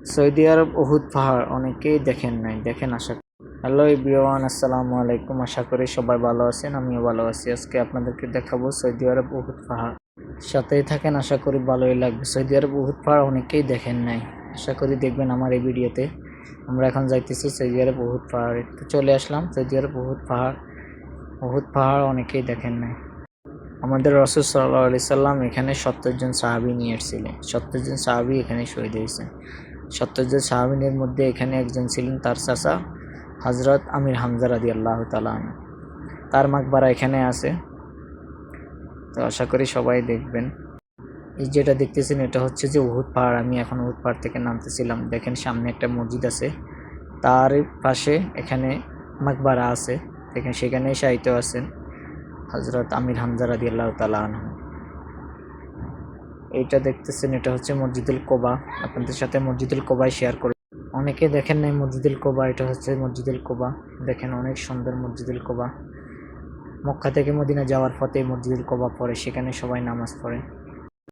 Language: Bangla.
সৌদি আরব উহুদ পাহাড় অনেকেই দেখেন নাই, দেখেন আশা করি। হ্যালো এভরিওয়ান, আসসালামু আলাইকুম। আশা করি সবাই ভালো আছেন, আমিও ভালো আছি। আজকে আপনাদেরকে দেখাবো সৌদি আরব উহুদ পাহাড়। সাথেই থাকেন, আশা করি ভালোই লাগবে। সৌদি আরব উহুদ পাহাড় অনেকেই দেখেন নাই, আশা করি দেখবেন আমার এই ভিডিওতে। আমরা এখন যাইতেছি সৌদি আরব উহুদ পাহাড়ে, তো চলে আসলাম সৌদি আরব উহুদ পাহাড়। উহুদ পাহাড় অনেকেই দেখেন নাই। আমাদের রাসূল সাল্লাল্লাহু আলাইহি সাল্লাম এখানে ৭০ জন সাহাবী নিয়ে এসেছিলেন। ৭০ জন সাহাবী এখানে শহীদ হয়েছেন। ৭০ জন সাহাবীদের মধ্যে এখানে একজন ছিলেন তার চাচা হযরত আমির হামজা রাদিয়াল্লাহু তাআলা আনহু। তার মাকবারা এখানে আছে, তো আশা করি সবাই দেখবেন। এই যেটা দেখতেছেন এটা হচ্ছে যে উহুদ পাহাড়। আমি এখন উহুদ পাহাড় থেকে নামতেছিলাম। দেখেন সামনে একটা মসজিদ আছে, তার পাশে এখানে মাকবারা আছে। দেখেন সেখানেই শায়িত আছেন হযরত আমির হামজা রাদিয়াল্লাহু তাআলা আনহু। এইটা দেখতেছেন এটা হচ্ছে মসজিদুল কোবা। আপনাদের সাথে মসজিদুল কোবাই শেয়ার করি। অনেকে দেখেন নাই মসজিদুল কোবা, এটা হচ্ছে মসজিদুল কোবা। দেখেন অনেক সুন্দর মসজিদুল কোবা। মক্কা থেকে মদিনা যাওয়ার পথে মসজিদুল কোবা পড়ে, সেখানে সবাই নামাজ পড়ে।